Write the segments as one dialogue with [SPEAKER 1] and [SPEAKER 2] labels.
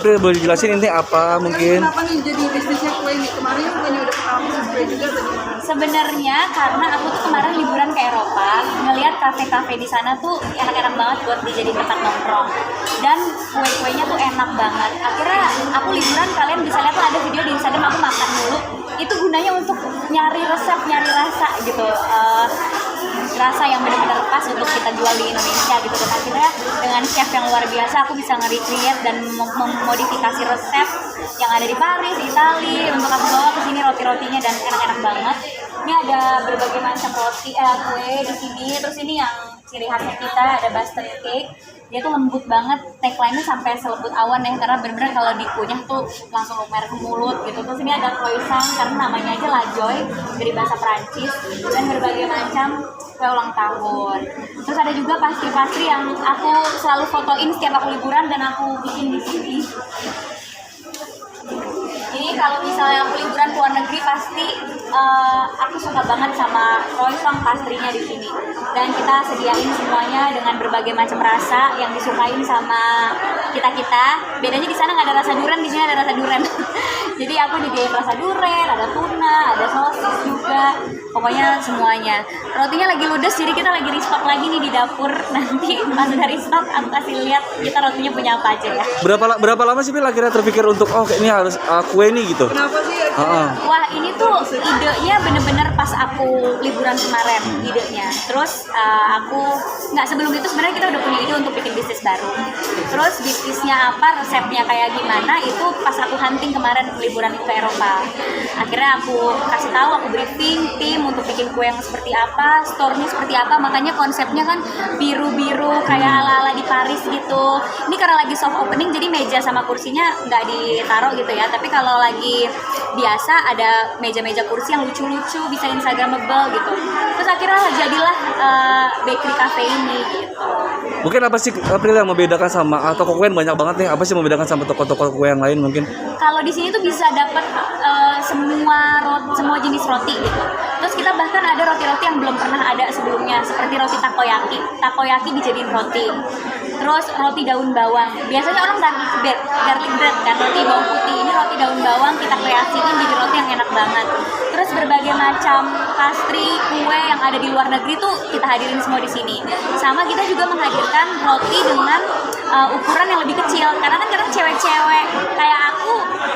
[SPEAKER 1] April boleh dijelasin ini apa mungkin?
[SPEAKER 2] Kenapa nih jadi bisnisnya kue ini? Kemarin kan bukannya udah pengalaman kue juga atau gimana?
[SPEAKER 3] Sebenarnya karena aku tuh kemarin liburan ke Eropa, ngelihat kafe-kafe di sana tuh enak-enak banget buat dijadiin tempat nongkrong. Dan kue-kuenya tuh enak banget. Akhirnya aku liburan, kalian bisa lihat tuh ada video di Instagram aku makan dulu. Itu gunanya untuk nyari resep, nyari rasa gitu. Rasa yang benar-benar pas untuk kita jual di Indonesia gitu. Dan akhirnya dengan chef yang luar biasa aku bisa nge-recreate dan memodifikasi resep yang ada di Paris, Italia untuk aku bawa ke sini roti-rotinya dan enak-enak banget. Ini ada berbagai macam roti kue di sini. Terus ini yang ciri khasnya kita ada bastard cake. Dia tuh lembut banget, tagline-nya sampai selembut awan ya, karena bener-bener kalau dikunyah tuh langsung lumer ke mulut gitu. Terus ini ada croissant karena namanya aja La Joy dari bahasa Prancis, dan berbagai macam kue ulang tahun. Terus ada juga pastry-pastry yang aku selalu fotoin setiap aku liburan dan aku bikin di sini. Ini kalau misalnya aku liburan ke luar negeri pasti aku suka banget sama croissant pastrinya di sini. Dan kita sediain semuanya dengan berbagai macam rasa yang disukain sama kita-kita. Bedanya di sana nggak ada rasa durian, di sini ada rasa durian. Jadi aku nyediain rasa durian, ada tuna, ada sosis juga. Pokoknya semuanya. Rotinya lagi ludes, jadi kita lagi restock lagi nih di dapur. Nanti pas udah restock aku kasih lihat kita rotinya punya apa aja ya.
[SPEAKER 1] Berapa lama sih Pil akhirnya terpikir untuk ini harus kue nih gitu?
[SPEAKER 2] Kenapa sih?
[SPEAKER 3] Wah, ini tuh idenya bener-bener pas aku liburan kemarin idenya. Terus aku nggak, sebelum itu sebenarnya kita udah punya ide untuk bikin bisnis baru. Terus bisnisnya apa, resepnya kayak gimana, itu pas aku hunting kemarin liburan ke Eropa. Akhirnya aku kasih tahu, aku briefing tim untuk bikin kue yang seperti apa, store-nya seperti apa. Makanya konsepnya kan biru-biru kayak ala-ala di Paris gitu. Ini karena lagi soft opening jadi meja sama kursinya nggak ditaruh gitu ya. Tapi kalau lagi biasa ada meja-meja kursi yang lucu-lucu, bisa instagramable gitu. Terus akhirnya jadilah bakery cafe ini gitu.
[SPEAKER 1] Mungkin apa sih April yang membedakan sama toko kue banyak banget nih? Apa sih membedakan sama toko-toko kue yang lain mungkin?
[SPEAKER 3] Kalau di sini tuh bisa dapat semua jenis roti gitu. Terus kita bahkan ada roti-roti yang belum pernah ada sebelumnya, seperti roti takoyaki. Takoyaki dijadiin roti. Terus roti daun bawang. Biasanya orang garlic bread kan, roti bawang putih. Ini roti daun bawang kita kreasiin jadi roti yang enak banget. Terus berbagai macam pastry, kue yang ada di luar negeri tuh kita hadirin semua di sini. Sama kita juga menghadirkan roti dengan ukuran yang lebih kecil. Karena kan kadang cewek-cewek kayak aku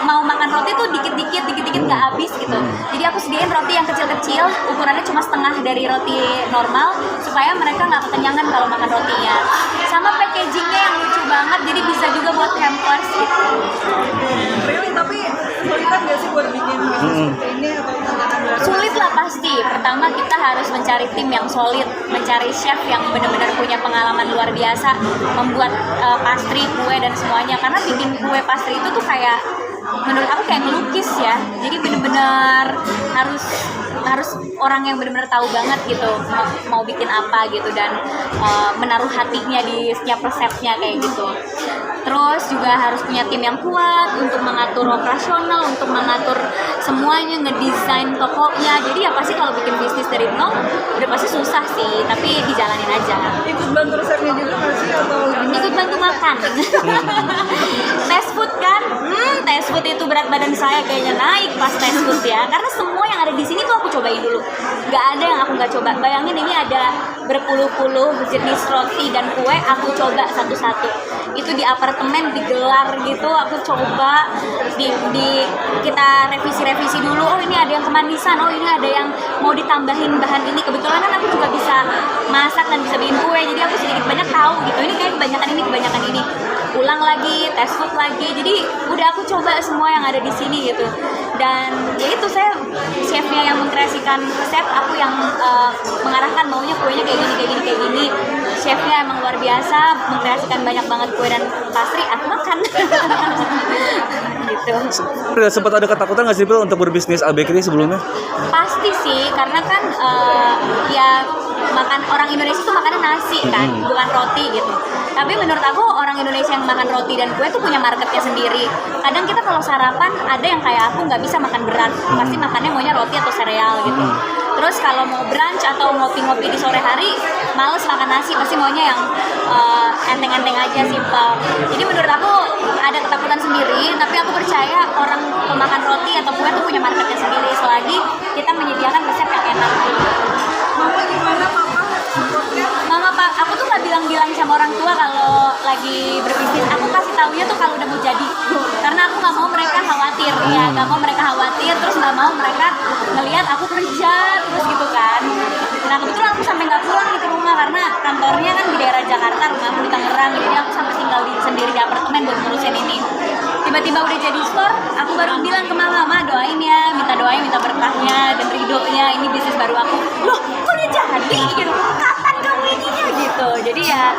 [SPEAKER 3] mau makan roti tuh dikit-dikit nggak habis gitu. Jadi aku sediain roti yang kecil-kecil, ukurannya cuma setengah dari roti normal supaya mereka nggak kekenyangan kalau makan rotinya. Sama packagingnya yang lucu banget, jadi bisa juga buat hampers gitu.
[SPEAKER 2] Really, tapi sulitan nggak sih buat bikin bisnis seperti ini atau tantangan baru?
[SPEAKER 3] Sulit lah pasti. Pertama kita harus mencari tim yang solid, mencari chef yang benar-benar punya pengalaman luar biasa membuat pastry, kue dan semuanya. Karena bikin kue pastry itu tuh kayak, menurut aku kayak ngelukis ya. Jadi benar-benar harus orang yang benar-benar tahu banget gitu mau bikin apa gitu, dan menaruh hatinya di setiap resepnya kayak gitu. Terus juga harus punya tim yang kuat untuk mengatur operasional, untuk mengatur semuanya, ngedesain tokonya. Jadi ya pasti kalau bikin bisnis dari nol udah pasti susah sih, tapi dijalanin aja.
[SPEAKER 2] Ikut bantu resepnya juga nggak sih atau gimana?
[SPEAKER 3] Ikut bantu makan. Tes food kan? Tes food itu berat badan saya kayaknya naik pas tes food ya. Karena semua yang ada di sini tuh aku cobain dulu. Gak ada yang aku gak coba. Bayangin ini ada berpuluh-puluh jenis roti dan kue, aku coba satu-satu. Itu di apartemen digelar gitu, aku coba kita revisi dulu. Oh ini ada yang kemanisan, oh ini ada yang mau ditambahin bahan ini. Kebetulan kan aku juga bisa masak dan bisa bikin kue, jadi aku sedikit banyak tahu gitu. Ini kayak kebanyakan ini. Ulang lagi, tes food lagi. Jadi udah aku coba semua yang ada di sini gitu. Dan ya itu, saya chefnya yang mengkreasikan resep, aku yang mengarahkan maunya kuenya kayak gini. Chefnya emang luar biasa, mengkreasikan banyak banget kue dan pastry, aku makan. Gitu.
[SPEAKER 1] Sempat ada ketakutan nggak sih Pil untuk berbisnis bakery sebelumnya?
[SPEAKER 3] Pasti sih, karena kan ya makan orang Indonesia tuh makannya nasi kan, bukan roti gitu. Tapi menurut aku orang Indonesia yang makan roti dan kue tuh punya marketnya sendiri. Kadang kita kalau sarapan ada yang kayak aku nggak bisa makan berat, pasti makannya maunya roti atau sereal gitu. Terus kalau mau brunch atau ngopi-ngopi di sore hari, males makan nasi, pasti maunya yang enteng-enteng aja, simple. Jadi menurut aku ada ketakutan sendiri, tapi aku percaya orang pemakan roti atau kue tuh punya marketnya sendiri selagi kita menyediakan resep yang enak.
[SPEAKER 2] Mama gimana papa supportnya?
[SPEAKER 3] Mama pak, aku tuh nggak bilang-bilang sama orang tua kalau lagi berbisnis. Aku kasih taunya tuh kalau udah mau jadi, karena aku nggak mau mereka khawatir, ya nggak mau mereka khawatir, terus nggak mau mereka ngelihat aku kerja terus gitu kan. Nah kebetulan aku sampai nggak pulang nih ke rumah karena kantornya kan di daerah Jakarta, rumahku di Tangerang, jadi aku sampai tinggal sendiri di apartemen buat ngurusin ini. Tiba-tiba udah jadi store, aku baru bilang ke mama, doain ya, minta doain, minta berkahnya dan ridhonya, ini bisnis baru aku. Loh, kok udah jadi gitu? Kapan kamu ininya gitu? Jadi ya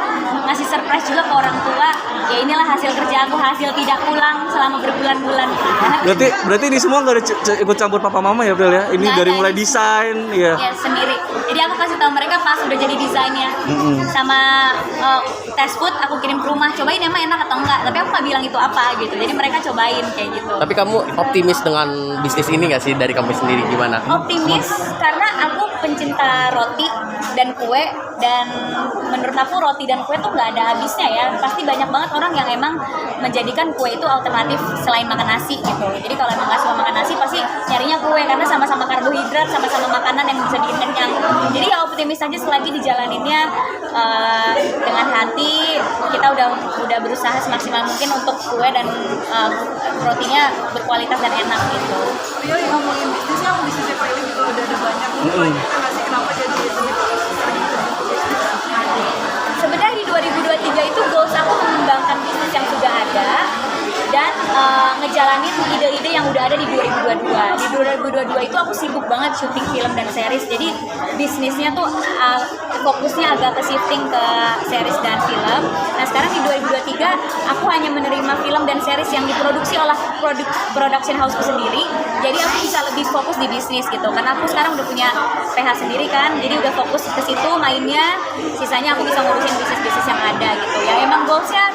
[SPEAKER 3] ngasih surprise juga ke orang tua. Ya inilah hasil kerja aku, hasil tidak pulang selama berbulan-bulan.
[SPEAKER 1] Berarti ini semua nggak ada ikut campur papa mama ya, April ya? Ini
[SPEAKER 3] Nggak
[SPEAKER 1] dari
[SPEAKER 3] ada.
[SPEAKER 1] mulai desain, ya.
[SPEAKER 3] Ya sendiri. Jadi aku kasih tahu mereka pas udah jadi desainnya. Sama test food aku kirim ke rumah, cobain emang enak atau enggak. Tapi aku nggak bilang itu apa gitu. Jadi mereka cobain kayak gitu.
[SPEAKER 4] Tapi kamu optimis dengan bisnis ini nggak sih dari kamu sendiri gimana?
[SPEAKER 3] Optimis karena aku pencinta roti dan kue, dan menurut aku roti dan kue tuh nggak ada habisnya ya. Pasti banyak banget orang yang emang menjadikan kue itu alternatif selain makan nasi gitu. Jadi kalau emang nggak suka makan nasi pasti nyarinya kue karena sama-sama karbohidrat, sama-sama makanan yang bisa bikin kenyang. Jadi ya optimis aja selagi dijalaninnya dengan hati. Kita udah berusaha semaksimal mungkin untuk kue dan rotinya berkualitas dan enak gitu.
[SPEAKER 2] Rio yang ngomongin bisnis kan bisnisnya Prilly juga udah ada banyak. Kita nggak sih kenapa jadi lebih sering ke bisnis?
[SPEAKER 3] Sebenarnya di 2023 itu goals aku mengembangkan bisnis yang sudah ada dan ngejalanin ide-ide yang udah ada di 2022. Di 2022 itu aku sibuk banget syuting film dan series. Jadi bisnisnya tuh fokusnya agak ke shifting ke series dan film. Nah sekarang di 2023 aku hanya menerima film dan series yang diproduksi oleh production houseku sendiri. Jadi aku bisa lebih fokus di bisnis gitu. Karena aku sekarang udah punya PH sendiri kan. Jadi udah fokus ke situ mainnya. Sisanya aku bisa ngurusin bisnis-bisnis yang ada gitu. Ya emang goalsnya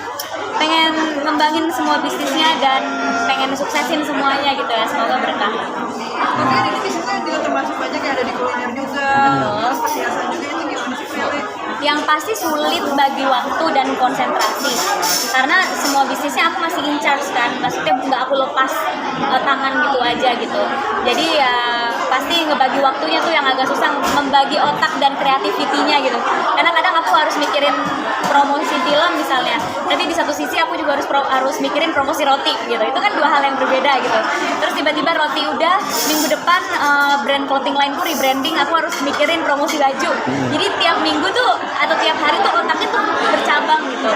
[SPEAKER 3] pengen ngembangin semua bisnisnya dan pengen suksesin semuanya gitu ya, semoga berkah.
[SPEAKER 2] Tapi kan ini bisnisnya juga termasuk banyak yang ada di kuliner juga, terus perhiasan juga, itu gimana sih Prilly?
[SPEAKER 3] Yang pasti sulit bagi waktu dan konsentrasi karena semua bisnisnya aku masih in charge kan, maksudnya nggak aku lepas tangan gitu aja gitu. Jadi ya pasti ngebagi waktunya tuh yang agak susah, membagi otak dan kreativitinya gitu. Karena kadang aku harus mikirin promosi film misalnya, tapi di satu sisi aku juga harus mikirin promosi roti gitu. Itu kan dua hal yang berbeda gitu. Terus tiba-tiba roti udah, minggu depan brand clothing line ku rebranding, aku harus mikirin promosi baju. Jadi tiap minggu tuh atau tiap hari tuh otaknya tuh bercabang gitu.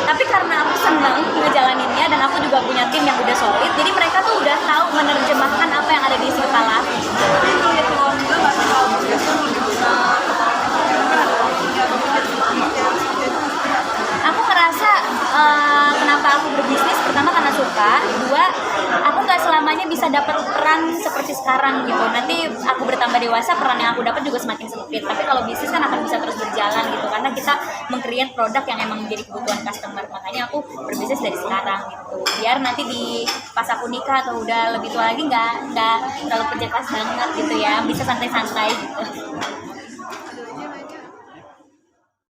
[SPEAKER 3] Tapi karena aku senang ngejalaninnya dan aku juga punya tim yang udah solid, jadi mereka tuh udah tahu menerjemahkan apa yang ada di isi kepala.
[SPEAKER 2] Tapi itu lihat peluang juga nggak sih kalau bisnis kan lebih besar, karena kan ada waktunya atau mungkin seperti itu.
[SPEAKER 3] Aku ngerasa kenapa aku berbisnis, pertama karena suka, kedua aku nggak selamanya bisa dapat peran seperti sekarang gitu. Nanti aku bertambah dewasa, peran yang aku dapat juga semakin sempit. Tapi kalau bisnis kan akan bisa terus berjalan gitu, karena kita meng-create produk yang emang menjadi kebutuhan customer. Makanya aku berbisnis dari sekarang gitu, biar nanti pas aku nikah atau udah lebih tua lagi nggak terlalu kerja keras banget gitu ya, bisa santai-santai gitu.